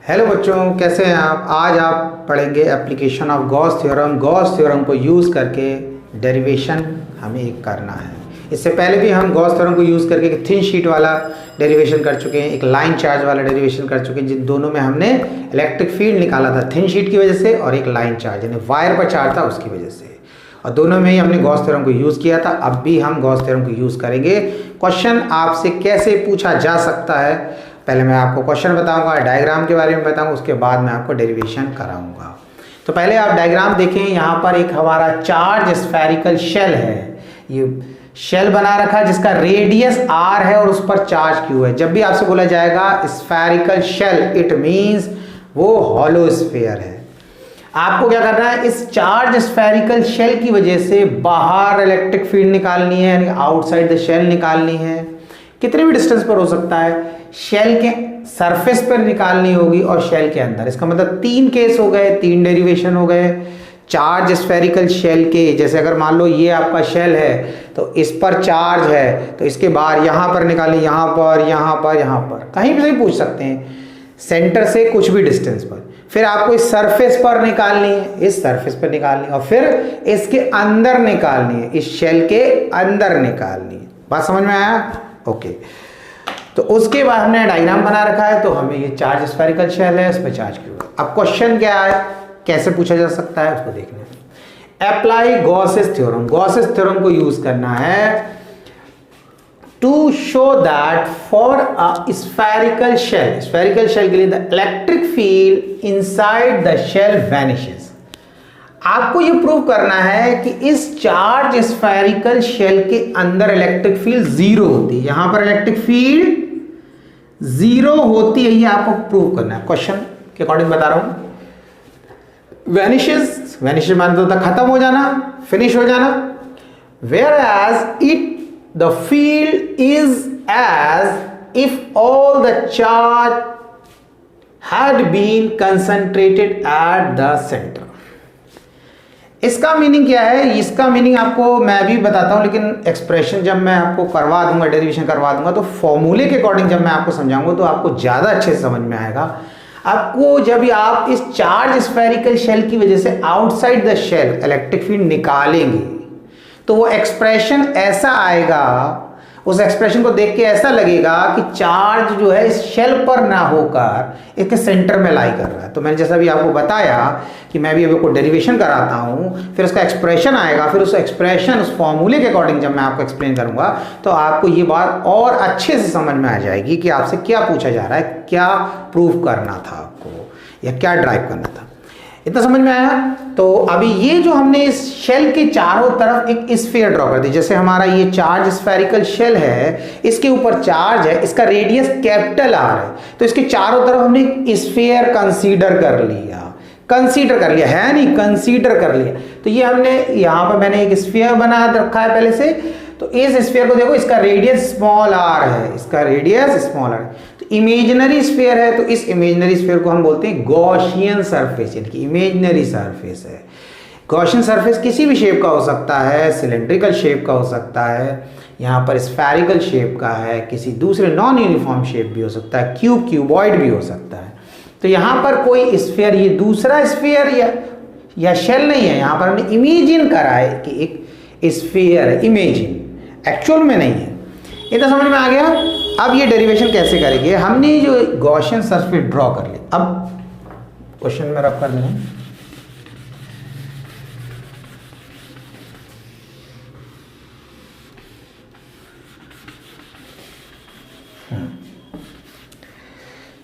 Hello बच्चों, कैसे हैं आप। आज आप पढ़ेंगे application of Gauss theorem. Gauss theorem को यूज़ करके डेरिवेशन हमें एक करना है। इससे पहले भी हम गॉस थ्योरम को यूज़ करके एक थिन शीट वाला डेरिवेशन कर चुके हैं, एक लाइन चार्ज वाला डेरिवेशन कर चुके हैं, जिन दोनों में हमने इलेक्ट्रिक फील्ड निकाला था थिन शीट की वजह से और एक लाइन चार्ज यानी वायर पर चार्ज था उसकी वजह से, और दोनों में ही हमने गॉस थ्योरम को यूज़ किया था। अब भी हम गॉस थ्योरम को यूज़ करेंगे। क्वेश्चन आपसे कैसे पूछा जा सकता है, पहले मैं आपको क्वेश्चन बताऊंगा, डायग्राम के बारे में बताऊंगा, उसके बाद मैं आपको डेरिवेशन कराऊंगा। तो पहले आप डायग्राम देखें। यहाँ पर एक हमारा चार्ज स्फेरिकल शेल है, ये शेल बना रखा है जिसका रेडियस r है और उस पर चार्ज q है। जब भी आपसे बोला जाएगा स्फेरिकल शेल, इट मीन्स वो हॉलो स्फीयर है। आपको क्या करना है, इस चार्ज स्फेरिकल शेल की वजह से बाहर इलेक्ट्रिक फील्ड निकालनी है, यानी आउटसाइड द शेल निकालनी है। कितने भी डिस्टेंस पर हो सकता है, शेल के सरफेस पर निकालनी होगी और शेल के अंदर। इसका मतलब तीन केस हो गए, तीन डेरिवेशन हो गए चार्ज स्फेरिकल शेल के। जैसे अगर मान लो ये आपका शेल है तो इस पर चार्ज है, तो इसके बाहर यहाँ पर निकालें, यहाँ पर, यहाँ पर, यहाँ पर, कहीं भी से पूछ सकते हैं, सेंटर से कुछ भी डिस्टेंस पर। फिर आपको इस सरफेस पर निकालनी है, इस सरफेस पर निकालनी है, और फिर इसके अंदर निकालनी है, इस शेल के अंदर निकालनी है। बात समझ में आया? ओके। तो उसके बाद हमने डायग्राम बना रखा है, तो हमें ये चार्ज स्फेरिकल शेल है, इस पर चार्ज क्यों है। अब क्वेश्चन क्या है, कैसे पूछा जा सकता है उसको देखना है। Apply Gauss's theorem. Gauss's theorem को यूज करना है to show that for a spherical shell, spherical shell के लिए the electric field inside the shell vanishes. आपको ये प्रूव करना है कि इस चार्ज स्फेरिकल शेल के अंदर इलेक्ट्रिक फील्ड जीरो होती है। यहां पर इलेक्ट्रिक फील्ड जीरो होती है, ये आपको प्रूव करना है। क्वेश्चन के अकॉर्डिंग बता रहा हूं। वैनिशेस, वैनिशेस माने तो खत्म हो जाना, फिनिश हो जाना। Where as it the field is as if all the charge had been concentrated at the centre. इसका मीनिंग क्या है, इसका मीनिंग आपको मैं भी बताता हूं, लेकिन एक्सप्रेशन जब मैं आपको करवा दूंगा, डेरिवेशन करवा दूंगा, तो फॉर्मूले के अकॉर्डिंग जब मैं आपको समझाऊंगा तो आपको ज़्यादा अच्छे से समझ में आएगा। आपको जब भी आप इस चार्ज स्फेरिकल शेल की वजह से outside the shell electric field निकालेंगे तो वो एक्सप्रेशन ऐसा आएगा, उस एक्सप्रेशन को देख के ऐसा लगेगा कि चार्ज जो है इस शेल पर ना होकर इसके सेंटर में लाई कर रहा है। तो मैंने जैसा भी आपको बताया कि मैं भी अभी आपको डेरिवेशन कराता हूं, फिर उसका एक्सप्रेशन आएगा, फिर उस एक्सप्रेशन उस फॉर्मूले के अकॉर्डिंग जब मैं आपको एक्सप्लेन करूंगा तो आपको ये बात और अच्छे से समझ में आ जाएगी कि आपसे क्या पूछा जा रहा है, क्या प्रूव करना था आपको या क्या ड्राइव करना था। इतना समझ में आया? तो अभी ये जो हमने इस शेल के चारों तरफ एक स्फीयर ड्रॉ कर दी, जैसे हमारा ये चार्ज स्फेरिकल शेल है, इसके ऊपर चार्ज है, इसका रेडियस कैपिटल आर है, तो इसके चारों तरफ हमने एक स्फीयर कंसीडर कर लिया, कंसीडर कर लिया है नहीं, कंसीडर कर लिया। तो ये हमने यहाँ पर मैंने एक स्फीयर बना रखा है पहले से, तो इस स्फीयर को देखो, इसका रेडियस स्मॉल आर है, इसका रेडियस स्मॉल आर है। तो इमेजिनरी स्फीयर है, तो इस इमेजिनरी स्फीयर को हम बोलते हैं गॉसियन सरफेस, यानी कि इमेजिनरी सरफेस है। गॉसियन सरफेस किसी भी शेप का हो सकता है, सिलेंड्रिकल शेप का हो सकता है, यहाँ पर स्फेरिकल शेप का है, किसी दूसरे नॉन यूनिफॉर्म शेप भी हो सकता है, क्यूब, क्यूबॉइड भी हो सकता है। तो यहाँ पर कोई स्फीयर, ये दूसरा स्फीयर या शेल नहीं है, यहाँ पर हमने इमेजिन करा है कि एक स्फीयर है, इमेजिन, एक्चुअल में नहीं है। इतना समझ में आ गया? अब ये डेरिवेशन कैसे करेंगे, हमने जो गॉसियन सरफेस ड्रॉ कर ली। अब क्वेश्चन में रब कर लें,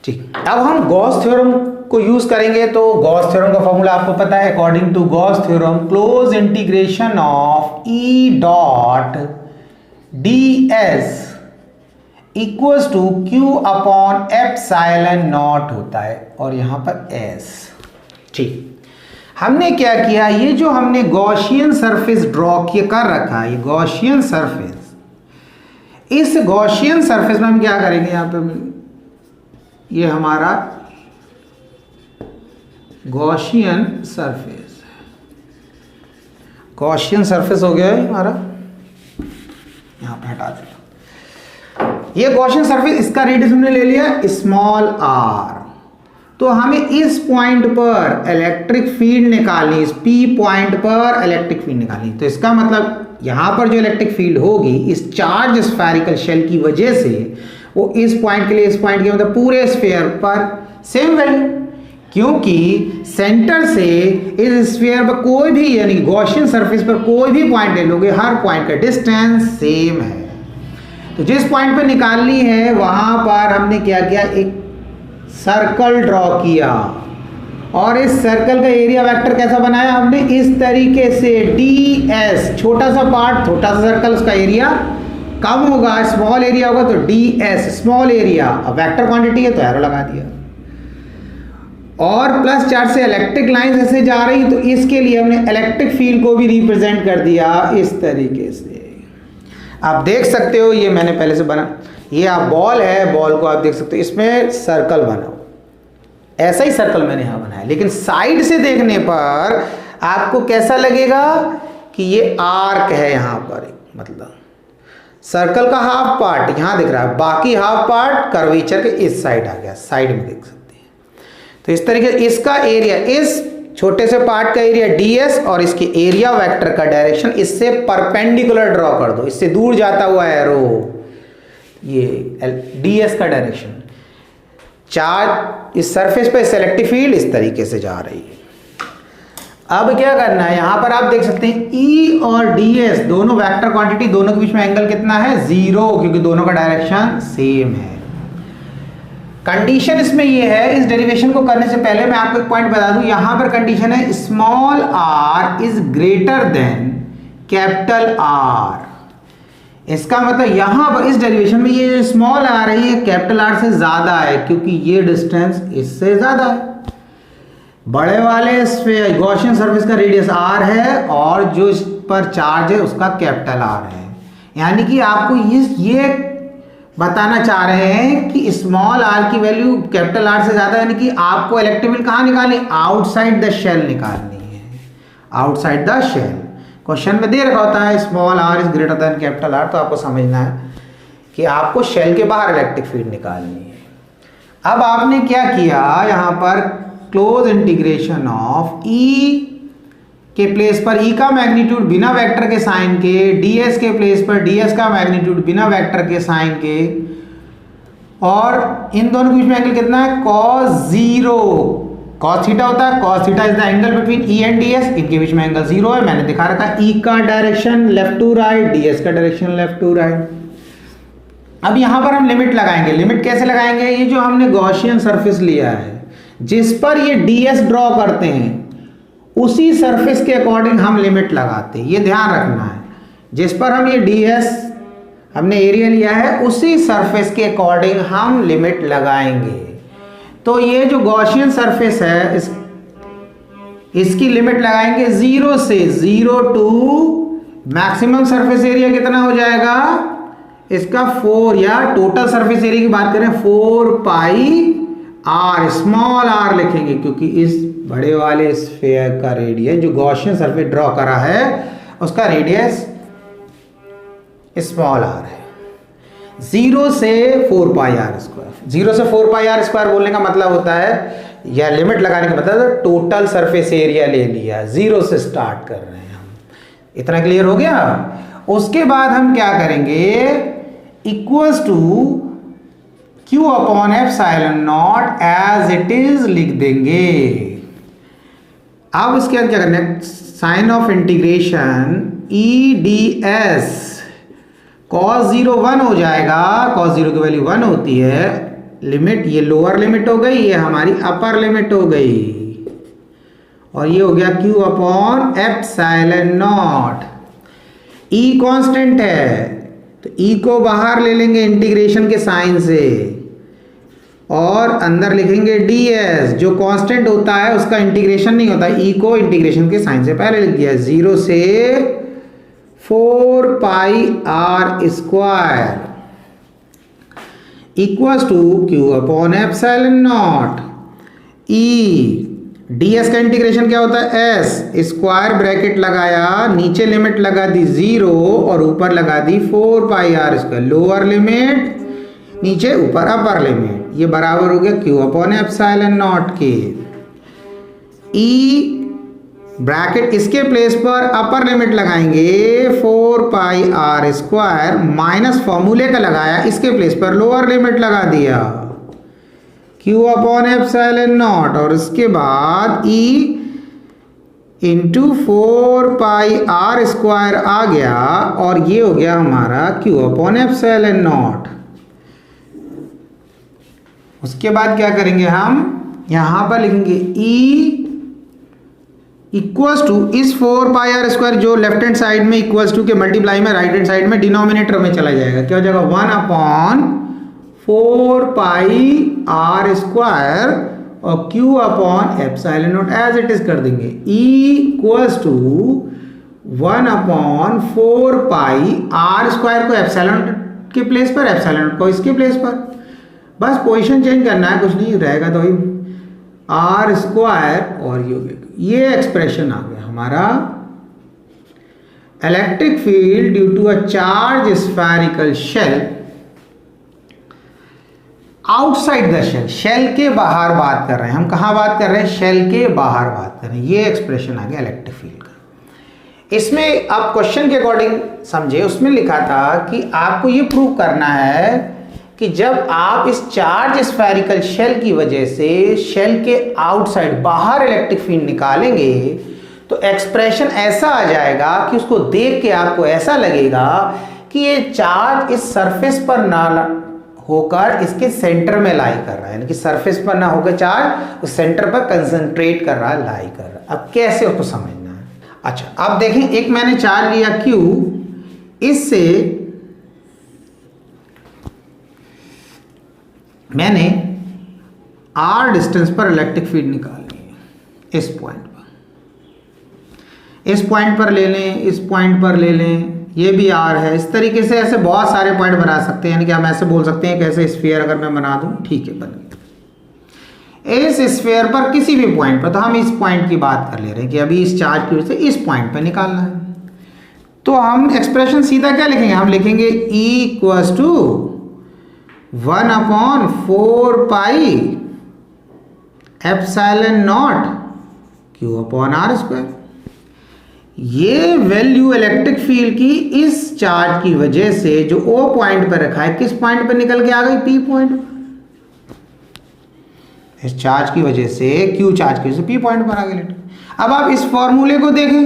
ठीक। अब हम गॉस थ्योरम को यूज करेंगे। तो गॉस थ्योरम का फॉर्मूला आपको पता है, according to Gauss theorem close integration of E dot D S equals to Q upon epsilon naught होता है, और यहां पर एस। ठीक, हमने क्या किया, ये जो हमने गॉसियन सरफेस ड्रॉ किया कर रखा है, ये गॉसियन सरफेस, इस गॉसियन सरफेस में हम क्या करेंगे, यहां पे ये हमारा गॉसियन सरफेस, गॉसियन सरफेस हो गया है हमारा, यहां पे हटा देगा। ये गॉसियन सरफेस, इसका रेडियस हमने ले लिया स्मॉल आर, तो हमें इस पॉइंट पर इलेक्ट्रिक फील्ड निकालनी, इस P पॉइंट पर इलेक्ट्रिक फील्ड निकालनी। तो इसका मतलब यहाँ पर जो इलेक्ट्रिक फील्ड होगी इस चार्ज स्फेरिकल शेल की वजह से वो इस पॉइंट के लिए, इस पॉइंट के मतलब पूरे स्फीयर पर सेम वैल्यू, क्योंकि सेंटर से इस स्फीयर पर कोई भी यानी गॉसियन सरफेस पर कोई भी पॉइंट ले लोगे, हर पॉइंट का डिस्टेंस सेम है। तो जिस पॉइंट पर निकालनी है वहां पर हमने क्या किया, एक सर्कल ड्रॉ किया और इस सर्कल का एरिया वेक्टर कैसा बनाया हमने, इस तरीके से ds, छोटा सा पार्ट, छोटा सा सर्कल, उसका एरिया कम होगा, स्मॉल एरिया होगा तो ds स्मॉल एरिया। अब वेक्टर क्वांटिटी है तो एरो लगा दिया, और प्लस चार्ज से इलेक्ट्रिक लाइंस ऐसे जा रही तो इसके लिए हमने इलेक्ट्रिक फील्ड को भी रिप्रेजेंट कर दिया इस तरीके से। आप देख सकते हो ये मैंने पहले से बना, ये आप बॉल है, बॉल को आप देख सकते हो इसमें सर्कल बना, ऐसा ही सर्कल मैंने यहाँ बनाया, लेकिन साइड से देखने पर आपको कैसा लगेगा कि ये आर्क है यहाँ पर, मतलब सर्कल का हाफ पार्ट यहाँ दिख रहा है, बाकी हाफ पार्ट कर्वेचर के इस साइड आ गया, साइड में देख सकते हैं। तो इस तरीके से इसका एरिया, इस छोटे से पार्ट का एरिया ds और इसके एरिया वेक्टर का डायरेक्शन इससे परपेंडिकुलर ड्रॉ कर दो, इससे दूर जाता हुआ एरो, ये ds का डायरेक्शन। चार्ज इस सरफेस पे इलेक्ट्रिक फील्ड इस तरीके से जा रही है। अब क्या करना है, यहां पर आप देख सकते हैं E और ds दोनों वेक्टर क्वांटिटी, दोनों के बीच में एंगल कितना है, 0, क्योंकि दोनों का डायरेक्शन सेम है। कंडीशन इसमें ये है, इस डेरिवेशन को करने से पहले मैं आपको एक पॉइंट बता दूं, यहां पर कंडीशन है small r is greater than capital R। इसका मतलब यहां पर इस डेरिवेशन में ये स्मॉल r है ये कैपिटल R से ज्यादा है, क्योंकि ये डिस्टेंस इससे ज्यादा है। बड़े वाले गॉसियन सरफेस का रेडियस r है और जो इस पर चार्ज है उसका कैपिटल R है। यानी कि आपको ये बताना चाह रहे हैं कि स्मॉल r की वैल्यू कैपिटल R से ज्यादा, यानी कि आपको इलेक्ट्रिक फील्ड कहाँ निकालनी, आउटसाइड द शेल निकालनी है, आउटसाइड द शेल। क्वेश्चन में दे रखा होता है small r is greater than capital R, तो आपको समझना है कि आपको शेल के बाहर इलेक्ट्रिक फील्ड निकालनी है। अब आपने क्या किया, यहाँ पर क्लोज इंटीग्रेशन ऑफ E के प्लेस पर E का मैग्नीट्यूड बिना वेक्टर के साइन के, ds के प्लेस पर ds का मैग्नीट्यूड बिना वेक्टर के साइन के, और इन दोनों के बीच में एंगल कितना है, cos 0, cos थीटा होता है, cos theta is the angle between E and ds, इनके बीच में एंगल 0 है, मैंने दिखा रखा है। E का direction left to right, ds का डायरेक्शन लेफ्ट टू राइट। अब यहां पर हम लिमिट लगाएंगे, लिमिट कैसे लगाएंगे, ये जो हमने गॉसियन सरफेस लिया है जिस पर ये ds ड्रॉ करते हैं उसी सरफेस के अकॉर्डिंग हम लिमिट लगाते हैं, ये ध्यान रखना है। जिस पर हम ये ds हमने एरिया लिया है उसी सरफेस के अकॉर्डिंग हम लिमिट लगाएंगे। तो ये जो गॉसियन सरफेस है इसकी लिमिट लगाएंगे 0 से 0 टू मैक्सिमम सरफेस एरिया कितना हो जाएगा इसका 4, या टोटल सरफेस एरिया की बात करें 4 पाई r, स्मॉल r लिखेंगे क्योंकि इस बड़े वाले स्फीयर का रेडियस जो गॉसियन सरफेस ड्रॉ करा है उसका रेडियस स्मॉल r है। 0 से 4 पाई r स्क्वायर, 0 से 4 पाई r स्क्वायर बोलने का मतलब होता है, या लिमिट लगाने का मतलब है टोटल सरफेस एरिया ले लिया, 0 से स्टार्ट कर रहे हैं हम। इतना क्लियर हो गया। उसके बाद हम क्या करेंगे, equals to Q upon epsilon naught as it is लिख देंगे। अब उसके बाद क्या करना है, sign of integration E ds cos 0 1 हो जाएगा, cos 0 की वैल्यू 1 होती है, लिमिट ये लोअर लिमिट हो गई, ये हमारी अपर लिमिट हो गई, और ये हो गया Q upon epsilon naught. E constant है तो E को बाहर ले लेंगे इंटीग्रेशन के साइन से, और अंदर लिखेंगे ds जो कांस्टेंट होता है उसका इंटीग्रेशन नहीं होता, E को इंटीग्रेशन के साइन से पहले लिख दिया, 0 से 4 pi r square equals to Q upon epsilon naught. E ds का इंटीग्रेशन क्या होता है, s स्क्वायर ब्रैकेट लगाया, नीचे लिमिट लगा दी 0 और ऊपर लगा दी 4 pi r square, lower limit नीचे ऊपर अपर लिमिट, ये बराबर हो गया Q अपॉन एप्सिलॉन नॉट के। ई ब्रैकेट इसके प्लेस पर अपर लिमिट लगाएंगे 4 पाई आर स्क्वायर माइनस फॉर्मूले का लगाया, इसके प्लेस पर लोअर लिमिट लगा दिया Q अपॉन एप्सिलॉन नॉट और उसके बाद E into 4 pi r square आ गया और ये हो गया हमारा Q अपॉन एप्सिलॉन नॉट। उसके बाद क्या करेंगे हम यहां पर लिखेंगे E इक्वल्स टू इस 4 पाई आर स्क्वायर जो लेफ्ट हैंड साइड में इक्वल्स टू के मल्टीप्लाई में राइट हैंड साइड में डिनोमिनेटर में चला जाएगा, क्या हो जाएगा 1 अपॉन 4 पाई आर स्क्वायर और Q upon epsilon naught as it is कर देंगे। E equals to 1 upon 4 pi r square को एप्सिलॉन के प्लेस पर, एप्सिलॉन नॉट को इसके प्लेस पर, बस पोजीशन चेंज करना है, कुछ नहीं रहेगा तो ही आर स्क्वायर और ये एक्सप्रेशन आ गया हमारा electric field due to a charge spherical shell outside the shell. Shell के बाहर बात कर रहे हैं हम, कहां बात कर रहे हैं, शेल के बाहर बात कर रहे हैं। ये एक्सप्रेशन आ गया इलेक्ट्रिक फील्ड का। इसमें आप क्वेश्चन के अकॉर्डिंग समझे, उसमें लिखा था कि आपको ये प्रूव करना है कि जब आप इस चार्ज स्फेरिकल शेल की वजह से शेल के आउटसाइड बाहर इलेक्ट्रिक फील्ड निकालेंगे तो एक्सप्रेशन ऐसा आ जाएगा कि उसको देख के आपको ऐसा लगेगा कि ये चार्ज इस सरफेस पर ना होकर इसके सेंटर में लाई कर रहा है, यानी कि सरफेस पर ना होकर चार्ज उस सेंटर पर कंसंट्रेट कर रहा है, लाई कर रहा है। अब कैसे उसको समझना है। अच्छा अब देखें, एक मैंने चार्ज लिया Q, इससे मैंने R डिस्टेंस पर इलेक्ट्रिक फील्ड निकालनी है। इस पॉइंट पर ले लें, इस पॉइंट पर ले लें, ये भी R है। इस तरीके से ऐसे बहुत सारे पॉइंट बना सकते हैं, यानी कि हम ऐसे बोल सकते हैं कैसे स्फीयर अगर मैं बना दूं, ठीक है बन गया। इस स्फीयर पर किसी भी पॉइंट पर, तो हम इस पॉइंट की बात कर ले रहे हैं कि अभी इस चार्ज की वजह से इस पॉइंट पर निकालना है, तो हम एक्सप्रेशन सीधा क्या लिखेंगे, हम लिखेंगे E equals to 1 upon 4 pi epsilon naught Q upon r square. ये वैल्यू इलेक्ट्रिक फील्ड की इस चार्ज की वजह से जो O पॉइंट पर रखा है, किस पॉइंट पर निकल के आ गई, P पॉइंट पर। इस चार्ज की वजह से, Q चार्ज की वजह से P पॉइंट पर आ गई इलेक्ट्रिक। अब आप इस फॉर्मूले को देखें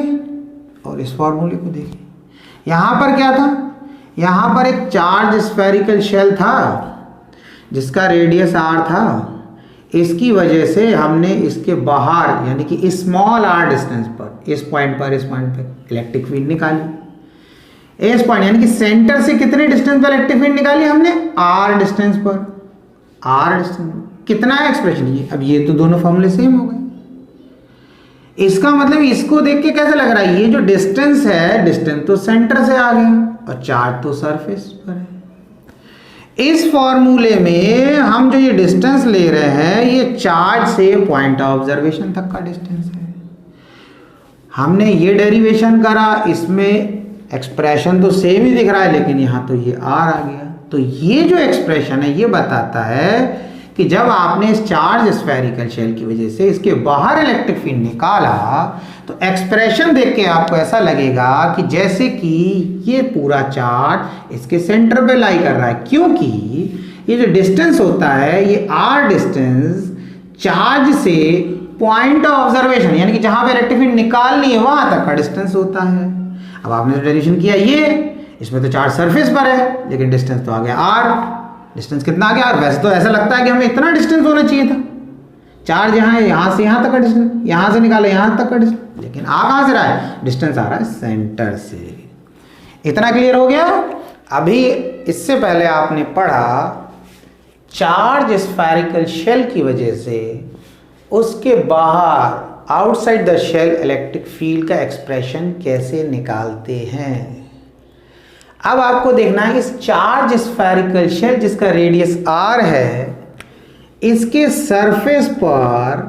और इस फॉर्मूले को देखें, यहां पर क्या था, यहां पर एक चार्ज स्फेरिकल शेल था जिसका रेडियस R था। इसकी वजह से हमने इसके बाहर यानी कि स्मॉल r डिस्टेंस पर, इस पॉइंट पर इलेक्ट्रिक फील्ड निकाली। इस पॉइंट यानी कि सेंटर से कितने डिस्टेंस पर इलेक्ट्रिक फील्ड निकाली हमने, r डिस्टेंस पर। r डिस्टेंस कितना है एक्सप्रेशन ये, अब ये तो दोनों फॉर्मूले सेम हो गए। इसका मतलब इसको देख के कैसा लग रहा है, ये जो डिस्टेंस है, डिस्टेंस तो सेंटर से आ गया और चार्ज तो सरफेस पर है। इस फॉर्मूले में हम जो ये डिस्टेंस ले रहे हैं, ये चार्ज से पॉइंट ऑफ ऑब्जर्वेशन तक का डिस्टेंस है। हमने ये डेरिवेशन करा, इसमें एक्सप्रेशन तो सेम ही दिख रहा है, लेकिन यहाँ तो ये R आ गया। तो ये जो एक्सप्रेशन है ये बताता है कि जब आपने इस चार्ज स्फेरिकल शेल की वजह से इसके बाहर इलेक्ट्रिक फील्ड निकाला तो एक्सप्रेशन देख के आपको ऐसा लगेगा कि जैसे कि ये पूरा चार्ज इसके सेंटर पे लाई कर रहा है, क्योंकि ये जो डिस्टेंस होता है ये R डिस्टेंस चार्ज से पॉइंट ऑफ ऑब्जर्वेशन यानी कि जहां पे इलेक्ट्रिक फील्ड निकालनी है वहां तक का डिस्टेंस होता है। अब आपने डेरिवेशन किया ये, इसमें तो चार्ज सरफेस पर है लेकिन डिस्टेंस तो आ गया R। डिस्टेंस कितना आ गया, और वैसे तो ऐसा लगता है कि हमें इतना डिस्टेंस होना चाहिए था, चार्ज यहाँ है, यहाँ से यहाँ तक का डिस्टेंस, यहाँ से निकाला यहाँ तक का डिस्टेंस, लेकिन आ कहाँ से रहा है, डिस्टेंस आ रहा है सेंटर से। इतना क्लियर हो गया। अभी इससे पहले आपने पढ़ा चार्ज स्फेरिकल शेल की वजह से उसके बाहर outside the shell electric field का एक्सप्रेशन कैसे निकालते हैं। अब आपको देखना है इस चार्ज स्फेरिकल शेल जिसका रेडियस R है, इसके सरफेस पर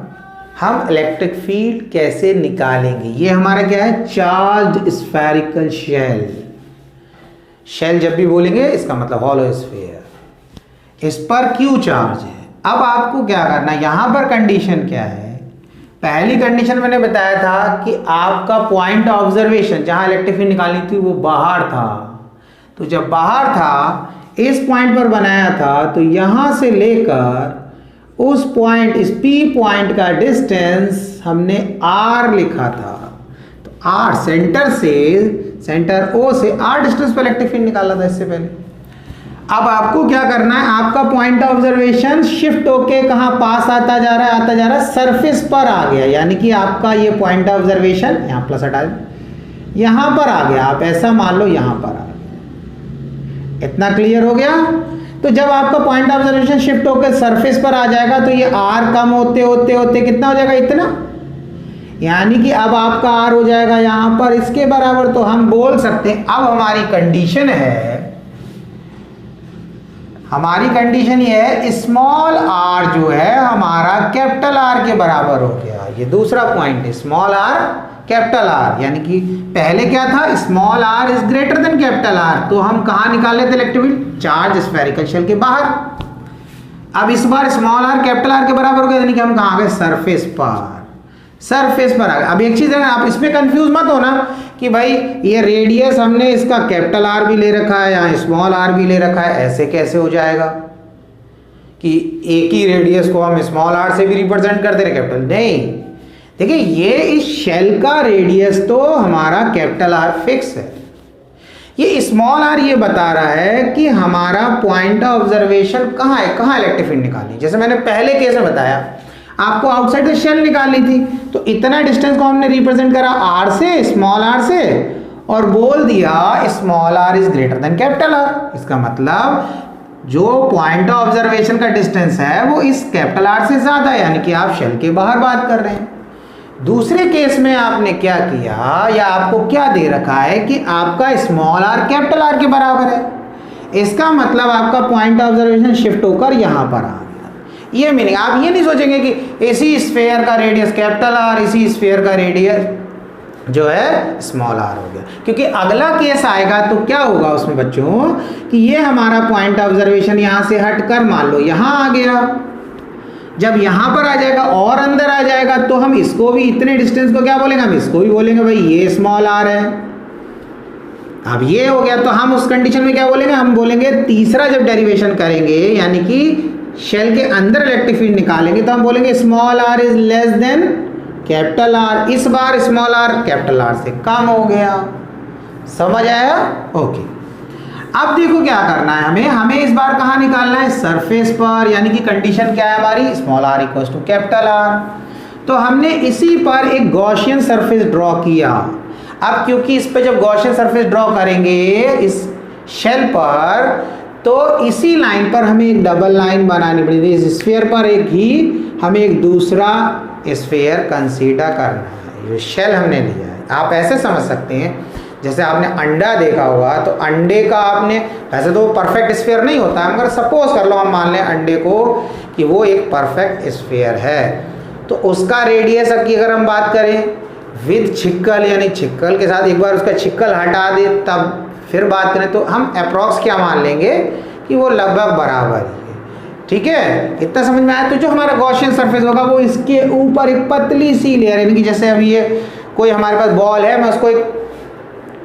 हम इलेक्ट्रिक फील्ड कैसे निकालेंगे। ये हमारा क्या है, चार्ज स्फेरिकल शेल। शेल जब भी बोलेंगे इसका मतलब हॉलो स्फीयर। इस पर Q चार्ज है अब आपको क्या करना है, यहाँ पर कंडीशन क्या है, पहली कंडीशन मैंने बताया था कि आपका पॉइंट ऑफ ऑब्जर्वेशन जहाँ इलेक्ट्रिक फील्ड निकालनी थी वो बाहर था। तो जब बाहर था, इस पॉइंट पर बनाया था, तो यहाँ से लेकर उस पॉइंट, इस P पॉइंट का डिस्टेंस हमने R लिखा था। तो R सेंटर O से R डिस्टेंस पर इलेक्ट्रिक फील्ड निकाला था इससे पहले। अब आपको क्या करना है, आपका पॉइंट ऑफ ऑब्जर्वेशन शिफ्ट होके कहाँ पास आता जा रहा है, सरफेस पर आ गया। यानी कि आपका ये पॉइंट ऑफ ऑब्जर्वेशन, यहाँ प्लस हटा दें, यहाँ पर आ गया। आप ऐसा मान लो यहाँ पर आ गया। इतना क्लियर हो गया। तो जब आपका पॉइंट ऑफ ऑब्जर्वेशन शिफ्ट होकर सरफेस पर आ जाएगा तो ये R कम होते होते होते कितना हो जाएगा, इतना। यानी कि अब आपका R हो जाएगा यहाँ पर इसके बराबर। तो हम बोल सकते हैं, अब हमारी कंडीशन है, हमारी कंडीशन ये है, स्मॉल r जो है हमारा कैपिटल R के बराबर हो गया। ये दूसरा पॉइंट है, स्मॉल r कैपिटल R। यानी कि पहले क्या था, small r is greater than capital R। तो हम कहाँ निकाल लेते electric field, charge spherical shell के बाहर। अब इस बार स्मॉल r कैपिटल R के बराबर हो गया, यानी कि हम कहाँ आ गए, सरफेस पर आ गए। अब एक चीज है, आप इसमें कंफ्यूज मत होना कि भाई ये रेडियस हमने इसका कैपिटल R भी ले रखा है, यहाँ स्मॉल r भी ले रखा है, ऐसे कैसे हो जाएगा कि एक ही रेडियस को हम स्मॉल r से भी रिप्रेजेंट कर दे रहे कैपिटल। नहीं, देखिए ये इस शेल का रेडियस तो हमारा कैपिटल R फिक्स है। ये स्मॉल r ये बता रहा है कि हमारा पॉइंट ऑफ ऑब्जर्वेशन कहाँ है, कहाँ इलेक्ट्रिक फील्ड निकालनी। जैसे मैंने पहले केस में बताया, आपको आउटसाइड द शेल निकालनी थी, तो इतना डिस्टेंस को हमने रिप्रेजेंट करा R से, स्मॉल r से, और बोल दिया small r is greater than capital R। इसका मतलब जो पॉइंट ऑफ ऑब्जर्वेशन का डिस्टेंस है वो इस कैपिटल R से ज्यादा है, यानी कि आप शेल के बाहर बात कर रहे हैं। दूसरे केस में आपने क्या किया, या आपको क्या दे रखा है कि आपका स्मॉल r कैपिटल R के बराबर है। इसका मतलब आपका पॉइंट ऑफ ऑब्जर्वेशन शिफ्ट होकर यहां पर आ गया। ये मीनिंग, आप ये नहीं सोचेंगे कि इसी स्फीयर का रेडियस कैपिटल R, इसी स्फीयर का रेडियस जो है स्मॉल r हो गया। क्योंकि अगला केस आएगा तो क्या होगा उसमें बच्चों, कि ये हमारा पॉइंट ऑब्जर्वेशन यहाँ से हटकर मान लो यहाँ आ गया। जब यहाँ पर आ जाएगा और अंदर आ जाएगा तो हम इसको भी, इतने डिस्टेंस को क्या बोलेंगे, हम इसको भी बोलेंगे भाई ये स्मॉल r है। अब ये हो गया तो हम उस कंडीशन में क्या बोलेंगे, हम बोलेंगे तीसरा जब डेरिवेशन करेंगे, यानी कि शेल के अंदर इलेक्ट्रिक फील्ड निकालेंगे, तो हम बोलेंगे small r is less than capital R। इस बार स्मॉल r कैपिटल R से कम हो गया। समझ आया? ओके। अब देखो क्या करना है हमें इस बार कहाँ निकालना है, सरफेस पर। यानी कि कंडीशन क्या है हमारी, small r equals to capital R। तो हमने इसी पर एक गॉसियन सरफेस ड्रॉ किया। अब क्योंकि इस पे जब गॉसियन सरफेस ड्रॉ करेंगे इस शेल पर, तो इसी लाइन पर हमें एक डबल लाइन बनानी पड़ेगी। इस स्फीयर पर एक ही हमें एक दूसरा स्फीयर कंसीडर करना है। ये शेल हमने लिया है, आप ऐसे समझ सकते हैं जैसे आपने अंडा देखा होगा, तो अंडे का आपने, वैसे तो परफेक्ट स्फीयर नहीं होता है, मगर सपोज कर लो हम मान लें अंडे को कि वो एक परफेक्ट स्फीयर है, तो उसका रेडियस की अगर हम बात करें विद छिक्कल, यानी छिक्कल के साथ एक बार उसका छिक्कल हटा दे तब फिर बात करें, तो हम अप्रॉक्स क्या मान लेंगे कि वो लगभग बराबर ही है। ठीक है, इतना समझ में आया। तो जो हमारा गॉसियन सरफेस होगा वो इसके ऊपर एक पतली सी लेयर, यानी कि जैसे अभी ये कोई हमारे पास बॉल है, मैं उसको एक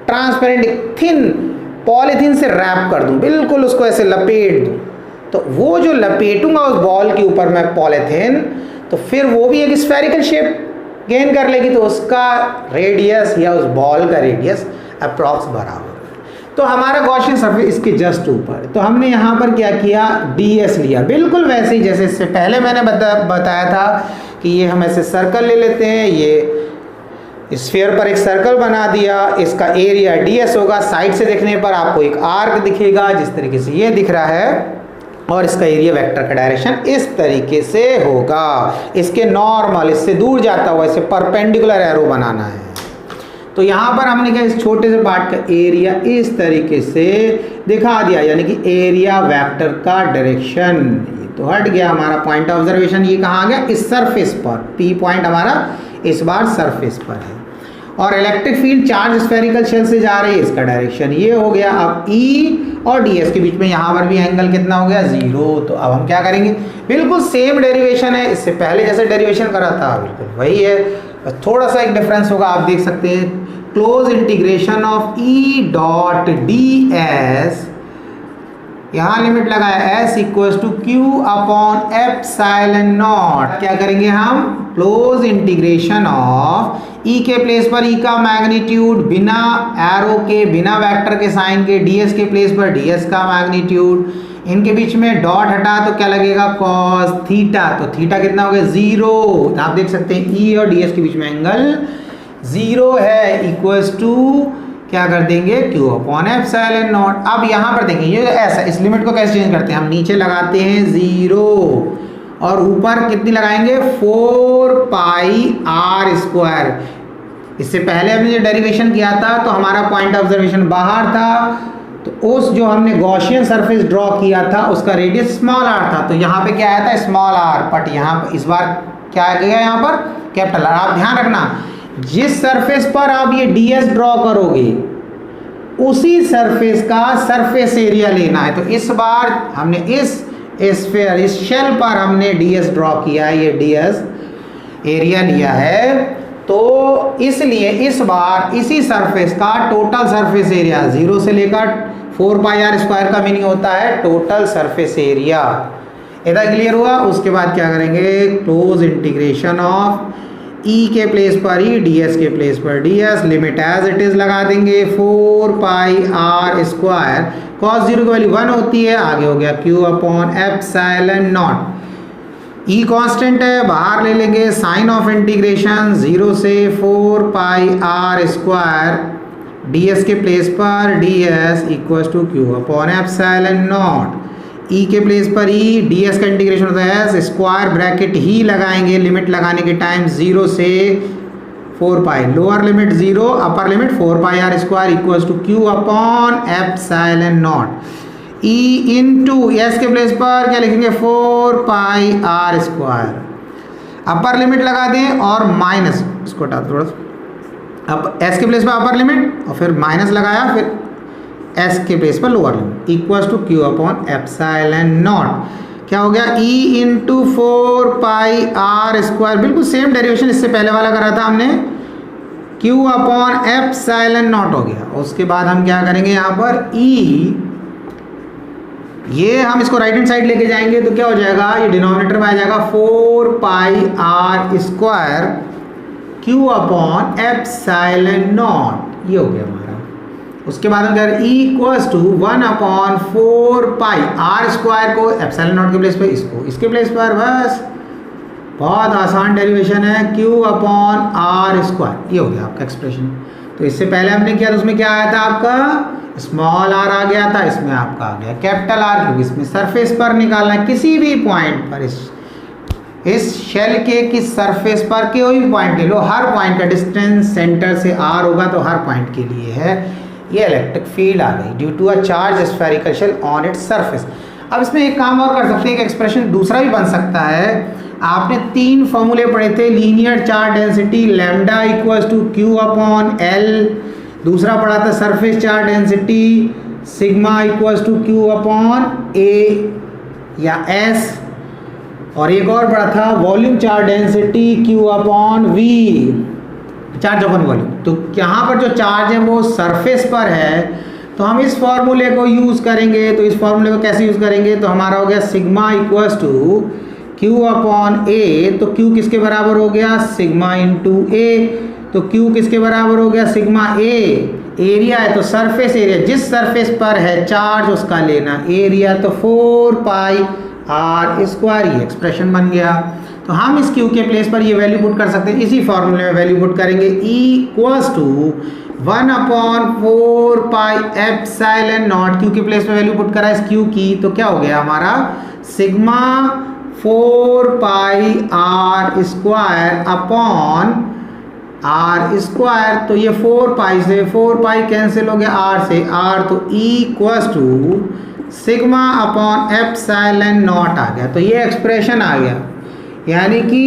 ट्रांसपेरेंट थिन पॉलीथीन से रैप कर दूं, बिल्कुल उसको ऐसे लपेट दूं, तो वो जो लपेटूंगा उस बॉल के ऊपर मैं पॉलीथीन, तो फिर वो भी एक स्फेरिकल शेप गेन कर लेगी, तो उसका रेडियस या उस बॉल का रेडियस अप्रॉक्स बराबर। तो हमारा गॉसियन सरफेस इसके जस्ट ऊपर, तो हमने यहाँ पर क्या किया, ds लिया, बिल्कुल वैसे ही जैसे इससे पहले मैंने बताया था कि ये हम ऐसे सर्कल ले लेते हैं, ये स्फीयर पर एक सर्कल बना दिया, इसका एरिया ds होगा। साइड से देखने पर आपको एक आर्क दिखेगा जिस तरीके से ये दिख रहा है, और इसका एरिया वेक्टर का डायरेक्शन इस तरीके से होगा। इसके नॉर्मल, इससे दूर जाता हुआ इसे परपेंडिकुलर एरो बनाना है। तो यहाँ पर हमने क्या, इस छोटे से पार्ट का एरिया इस तरीके से दिखा दिया, यानी कि एरिया वेक्टर का डायरेक्शन। तो हट गया हमारा पॉइंट ऑफ ऑब्जर्वेशन, ये कहाँ आ गया, इस सरफेस पर। P पॉइंट हमारा इस बार सरफेस पर है। और electric field charge spherical shell से जा रही है, इसका डायरेक्शन ये हो गया। अब E और ds के बीच में यहाँ पर भी एंगल कितना हो गया 0। तो अब हम क्या करेंगे, बिल्कुल सेम डेरिवेशन है, इससे पहले जैसे डेरिवेशन करा था बिल्कुल वही है, बस थोड़ा सा एक डिफरेंस होगा। आप देख सकते हैं close integration of E dot ds, यहाँ लिमिट लगाया s equals to Q upon epsilon naught. क्या करेंगे हम, क्लोज इंटीग्रेशन ऑफ E के प्लेस पर E का मैग्नीट्यूड बिना एरो के, बिना वेक्टर के साइन के, ds के प्लेस पर ds का मैग्नीट्यूड, इनके बीच में डॉट हटा तो क्या लगेगा cos थीटा, तो थीटा कितना हो गया 0। आप देख सकते हैं E और ds के बीच में एंगल 0 है, इक्वल्स टू क्या कर देंगे q अपॉन एप्सिलॉन नॉट। अब यहाँ पर देखेंगे ये ऐसा, इस लिमिट को कैसे चेंज करते हैं, हम नीचे लगाते हैं 0 और ऊपर कितनी लगाएंगे 4 पाई r स्क्वायर। इससे पहले हमने जो डेरिवेशन किया था तो हमारा पॉइंट ऑब्जर्वेशन बाहर था, तो उस जो हमने गॉसियन सरफेस ड्रॉ किया था उसका रेडियस स्मॉल r था, तो यहाँ पे क्या आया था स्मॉल r, बट यहाँ पर इस बार क्या आ गया यहाँ पर कैपिटल R। आप ध्यान रखना जिस सरफेस पर आप ये ds ड्रॉ करोगे उसी सरफेस का सरफेस एरिया लेना है। तो इस बार हमने इस स्फीयर, इस शेल पर हमने ds ड्रॉ किया है, ये ds एरिया लिया है, तो इसलिए इस बार इसी सरफेस का टोटल सरफेस एरिया 0 से लेकर 4 पाई r स्क्वायर का मीनिंग होता है टोटल सरफेस एरिया। इतना क्लियर हुआ। उसके बाद क्या करेंगे, क्लोज इंटीग्रेशन ऑफ E के प्लेस पर E, ds के प्लेस पर ds, limit as it is लगा देंगे 4 पाई r स्क्वायर, cos 0 की वैल्यू 1 होती है, आगे हो गया q upon epsilon naught. E constant है, बाहर ले लेंगे साइन ऑफ इंटीग्रेशन 0 से 4 पाई r स्क्वायर, ds के प्लेस पर ds equals to q upon epsilon naught. E के प्लेस पर E, ds का इंटीग्रेशन होता है स्क्वायर ब्रैकेट ही लगाएंगे लिमिट लगाने के टाइम 0 से 4 pi, lower limit 0, upper limit 4 pi r square equals to q upon epsilon naught. E into s के प्लेस पर क्या लिखेंगे 4 pi r square, upper limit लगा दें और माइनस, इसको हटा थोड़ा सा, अब s के प्लेस पर अपर लिमिट और फिर माइनस लगाया, फिर s के प्लेस पर lower limit equals to q upon epsilon naught. क्या हो गया E into 4 pi r square, बिल्कुल सेम डेरिवेशन इससे पहले वाला करा था हमने, q अपॉन एप्सिलॉन नॉट हो गया। उसके बाद हम क्या करेंगे यहाँ पर E, ये हम इसको राइट हैंड साइड लेके जाएंगे तो क्या हो जाएगा, ये डिनोमिनेटर में आ जाएगा 4 pi r square q upon epsilon naught, ये हो गया हमारा। उसके बाद हम कह रहे हैं equals to 1 upon 4 pi r square को एप्सिलॉन नॉट के प्लेस पर, इसको इसके प्लेस पर, बस बहुत आसान डेरिवेशन है, q अपॉन r स्क्वायर, ये हो गया आपका एक्सप्रेशन। तो इससे पहले हमने किया तो उसमें क्या आया था आपका स्मॉल r आ गया था, इसमें आपका आ गया कैपिटल R, क्योंकि इसमें सरफेस पर निकालना है किसी भी पॉइंट पर, इस शेल के किस सरफेस पर कोई भी पॉइंट ले लो, हर पॉइंट का डिस्टेंस सेंटर से r होगा, तो हर पॉइंट के लिए है ये इलेक्ट्रिक फील्ड आ गई due to a charge spherical shell on its surface. अब इसमें एक काम और कर सकते हैं, एक एक्सप्रेशन दूसरा भी बन सकता है। आपने 3 फॉर्मूले पढ़े थे, linear charge density lambda equals to q upon l, दूसरा पढ़ा था surface charge density sigma equals to q upon a या s, और एक और पढ़ा था volume charge density q upon v, charge upon volume. तो यहाँ पर जो चार्ज है वो सरफेस पर है, तो हम इस फॉर्मूले को यूज़ करेंगे। तो इस फॉर्मूले को कैसे यूज़ करेंगे, तो हमारा हो गया sigma equals to q upon a, तो q किसके बराबर हो गया सिग्मा इंटू a, तो q किसके बराबर हो गया सिग्मा a, एरिया है तो सरफेस एरिया, जिस सरफेस पर है चार्ज उसका लेना एरिया, तो 4 पाई r स्क्वायर, ये एक्सप्रेशन बन गया। तो हम इस q के प्लेस पर ये वैल्यू पुट कर सकते हैं, इसी फॉर्मूले में वैल्यू पुट करेंगे equals to 1 upon 4 pi epsilon naught, q के प्लेस पर वैल्यू पुट करा इस q की, तो क्या हो गया हमारा sigma 4 pi r square upon r square, तो ये 4 पाई से 4 पाई कैंसिल हो गया r से r, तो equals to sigma upon epsilon naught आ गया। तो ये एक्सप्रेशन आ गया, यानी कि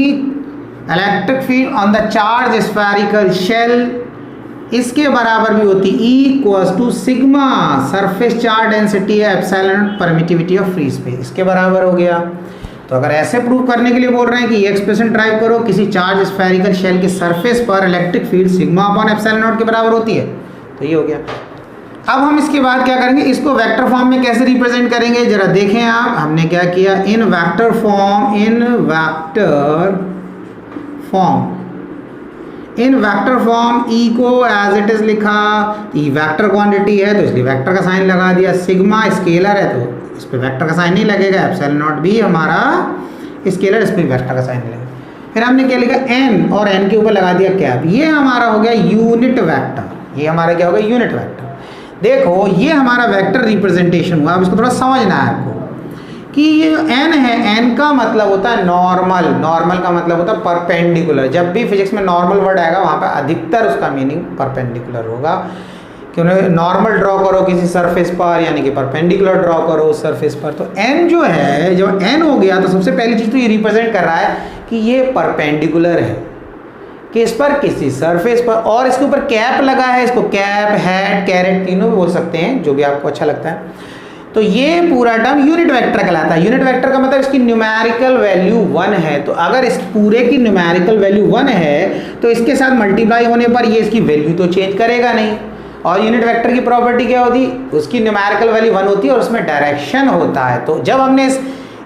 electric field on the charge spherical shell इसके बराबर भी होती E equals to sigma surface charge density है epsilon permittivity of free space, इसके बराबर हो गया। तो अगर ऐसे प्रूव करने के लिए बोल रहे हैं कि ये एक्सप्रेशन ड्राइव करो, किसी चार्ज स्फेरिकल शेल के सरफेस पर electric field sigma upon epsilon naught के बराबर होती है, तो ये हो गया। अब हम इसके बाद क्या करेंगे, इसको वेक्टर फॉर्म में कैसे रिप्रेजेंट करेंगे जरा देखें आप। हमने क्या किया, in vector form, in vector form E को एज इट इज लिखा। ई वेक्टर क्वांटिटी है तो इसलिए वेक्टर का साइन लगा दिया, सिग्मा स्केलर है तो इस पे वेक्टर का साइन नहीं लगेगा, एप्सिलॉन नॉट भी हमारा स्केलर, इस पे वेक्टर का साइन लगेगा। फिर हमने क्या लिखा, एन, और एन के ऊपर लगा दिया कैप। ये हमारा हो गया यूनिट वेक्टर, ये हमारा क्या हो गया, यूनिट वेक्टर। देखो ये हमारा वेक्टर रिप्रेजेंटेशन हुआ। अब इसको थोड़ा समझना है आपको कि ये एन है, एन का मतलब होता है नॉर्मल, नॉर्मल का मतलब होता है परपेंडिकुलर। जब भी फिजिक्स में नॉर्मल वर्ड आएगा वहाँ पर अधिकतर उसका मीनिंग परपेंडिकुलर होगा। क्यों, नॉर्मल ड्रॉ करो किसी सरफेस पर, यानी कि परपेंडिकुलर ड्रॉ करो उस सरफेस पर। तो एन जो है, जब एन हो गया तो सबसे पहली चीज़ तो ये रिप्रेजेंट कर रहा है कि ये परपेंडिकुलर है, कि इस पर किसी सरफेस पर, और इसके ऊपर कैप लगा है। इसको कैप, हैट, कैरेट तीनों भी बोल सकते हैं, जो भी आपको अच्छा लगता है। तो ये पूरा टर्म यूनिट वेक्टर कहलाता है। यूनिट वेक्टर का मतलब इसकी न्यूमेरिकल वैल्यू 1 है। तो अगर इस पूरे की न्यूमेरिकल वैल्यू 1 है तो इसके साथ मल्टीप्लाई होने पर ये इसकी वैल्यू तो चेंज करेगा नहीं। और यूनिट वेक्टर की प्रॉपर्टी क्या होती, उसकी न्यूमेरिकल वैल्यू 1 होती है और उसमें डायरेक्शन होता है। तो जब हमने इस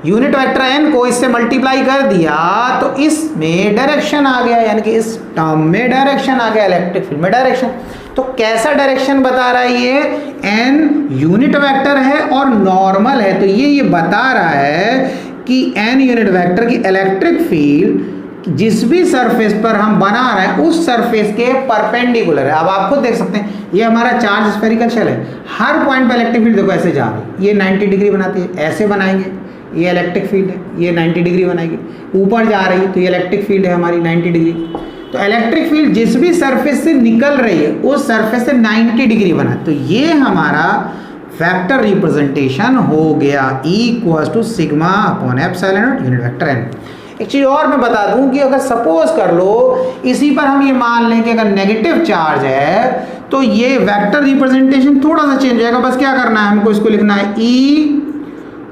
यूनिट वेक्टर एन को इससे मल्टीप्लाई कर दिया तो इसमें डायरेक्शन आ गया, यानी कि इस टर्म में डायरेक्शन आ गया, इलेक्ट्रिक फील्ड में डायरेक्शन। तो कैसा डायरेक्शन बता रहा है ये, एन यूनिट वेक्टर है और नॉर्मल है। तो ये बता रहा है कि एन यूनिट वेक्टर की इलेक्ट्रिक फील्ड जिस भी सरफेस पर हम बना रहे हैं उस सरफेस के परपेंडिकुलर है। अब आप खुद देख सकते हैं, ये हमारा चार्ज स्फेरिकल शेल है, हर पॉइंट पर इलेक्ट्रिक फील्ड देखो ऐसे जा रही है, ये 90 डिग्री बनाती है, ऐसे बनाएंगे ये इलेक्ट्रिक फील्ड है, ये 90 डिग्री बनाएगी, ऊपर जा रही है तो ये इलेक्ट्रिक फील्ड है हमारी 90 डिग्री। तो इलेक्ट्रिक फील्ड जिस भी सरफेस से निकल रही है उस सरफेस से 90 डिग्री बना, तो ये हमारा वेक्टर रिप्रेजेंटेशन हो गया, E equals to sigma upon epsilon naught unit vector n. एक चीज़ और मैं बता दूं कि अगर सपोज कर लो इसी पर हम ये मान लें कि अगर नेगेटिव चार्ज है तो ये वेक्टर रिप्रेजेंटेशन थोड़ा सा चेंज हो जाएगा। बस क्या करना है, हमको इसको लिखना है E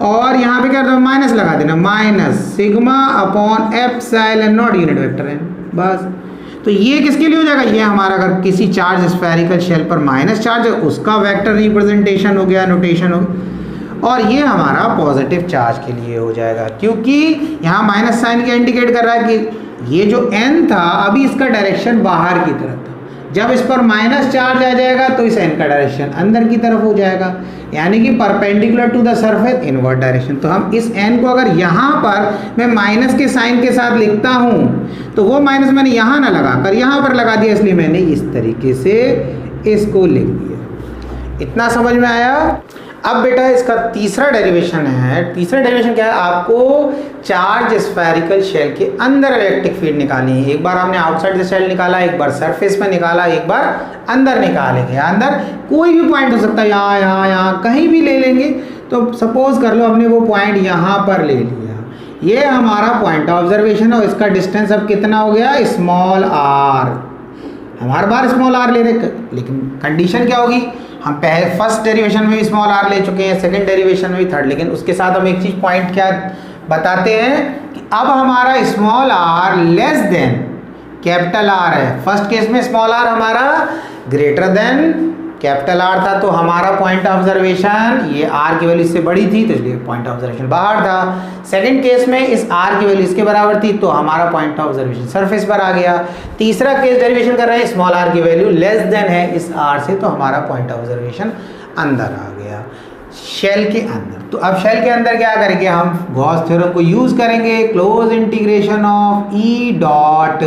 और यहाँ पे क्या करना है, माइनस लगा देना, minus sigma upon epsilon naught unit vector n, बस। तो ये किसके लिए हो जाएगा, ये हमारा अगर किसी चार्ज स्फेरिकल शेल पर माइनस चार्ज है उसका वेक्टर रिप्रेजेंटेशन हो गया, नोटेशन हो गया। और ये हमारा पॉजिटिव चार्ज के लिए हो जाएगा, क्योंकि यहाँ माइनस साइन क्या इंडिकेट कर रहा है कि ये जो n था अभी इसका डायरेक्शन बाहर की तरफ था, जब इस पर माइनस चार्ज आ जाएगा तो इस n का डायरेक्शन अंदर की तरफ हो जाएगा, यानी कि perpendicular to the surface inward direction. तो हम इस n को अगर यहाँ पर मैं माइनस के साइन के साथ लिखता हूँ तो वो माइनस मैंने यहाँ ना लगा कर यहाँ पर लगा दिया, इसलिए मैंने इस तरीके से इसको लिख दिया। इतना समझ में आया। अब बेटा इसका तीसरा डेरिवेशन है। तीसरा डेरिवेशन क्या है, आपको चार्ज स्फेरिकल शेल के अंदर इलेक्ट्रिक फील्ड निकालनी है। एक बार हमने आउटसाइड द शेल निकाला, एक बार सरफेस पे निकाला, एक बार अंदर निकालेंगे। अंदर कोई भी पॉइंट हो सकता है, यहाँ यहाँ यहाँ कहीं भी ले लेंगे। तो सपोज कर लो हमने वो पॉइंट यहाँ पर ले लिया, ये हमारा पॉइंट ऑब्जर्वेशन है। इसका डिस्टेंस अब कितना हो गया, स्मॉल आर। हम हर बार स्मॉल आर ले रहे, लेकिन कंडीशन क्या होगी, हम पहले फर्स्ट डेरिवेशन में भी स्मॉल आर ले चुके हैं, सेकंड डेरिवेशन में भी, थर्ड। लेकिन उसके साथ हम एक चीज पॉइंट क्या बताते हैं कि अब हमारा small r less than capital r है। फर्स्ट केस में स्मॉल आर हमारा ग्रेटर देन कैपिटल आर था, तो हमारा पॉइंट ऑब्जर्वेशन ये आर की वैल्यू इससे बड़ी थी तो इसलिए पॉइंट ऑब्जर्वेशन बाहर था। सेकंड केस में इस आर की वैल्यू इसके बराबर थी तो हमारा पॉइंट ऑब्जर्वेशन सरफेस पर आ गया। तीसरा केस डेरिवेशन कर रहे हैं, स्मॉल आर की वैल्यू लेस देन है इस आर से, तो हमारा पॉइंट ऑब्जर्वेशन अंदर आ गया, शेल के अंदर। तो अब शेल के अंदर क्या करेंगे, हम गॉस थ्योरम को यूज करेंगे। Close integration of E dot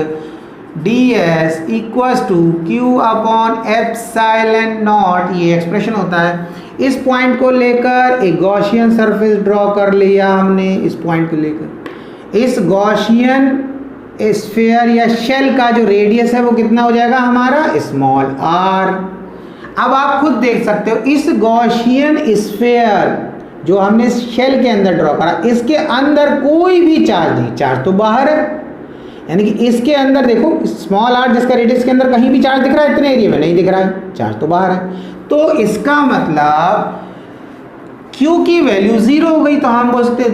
ds equals to q upon epsilon naught, ये एक्सप्रेशन होता है। इस पॉइंट को लेकर एक गॉसियन सरफेस ड्रॉ कर लिया हमने, इस पॉइंट को लेकर इस गॉसियन स्फीयर या शेल का जो रेडियस है वो कितना हो जाएगा हमारा, स्मॉल r। अब आप खुद देख सकते हो इस गॉसियन स्फीयर जो हमने शेल के अंदर ड्रॉ करा, इसके अंदर कोई भी चार्ज नहीं, चार्ज तो बाहर है, यानी कि इसके अंदर देखो स्मॉल r जिसका रेडियस के अंदर कहीं भी चार्ज दिख रहा है, इतने एरिया में नहीं दिख रहा है, चार्ज तो बाहर है। तो इसका मतलब Q की वैल्यू 0 हो गई, तो हम बोलते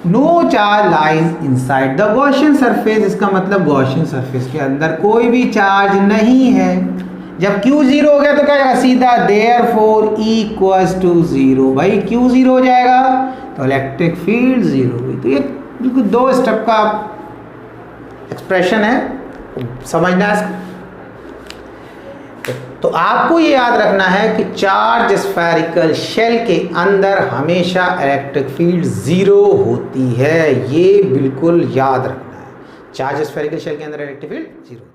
no charge lies inside the Gaussian surface. इसका मतलब गॉसियन सरफेस के अंदर कोई भी चार्ज नहीं है। जब Q 0 हो गया तो क्या होगा, सीधा देयरफॉर E इक्वल्स टू 0। भाई Q 0 हो जाएगा तो इलेक्ट्रिक फील्ड 0 हुई। तो ये बिल्कुल 2 स्टेप का एक्सप्रेशन है, समझना है इसको। तो आपको ये याद रखना है कि चार्ज स्फेरिकल शेल के अंदर हमेशा इलेक्ट्रिक फील्ड 0 होती है, ये बिल्कुल याद रखना है। चार्ज स्फेरिकल शेल के अंदर इलेक्ट्रिक फील्ड 0।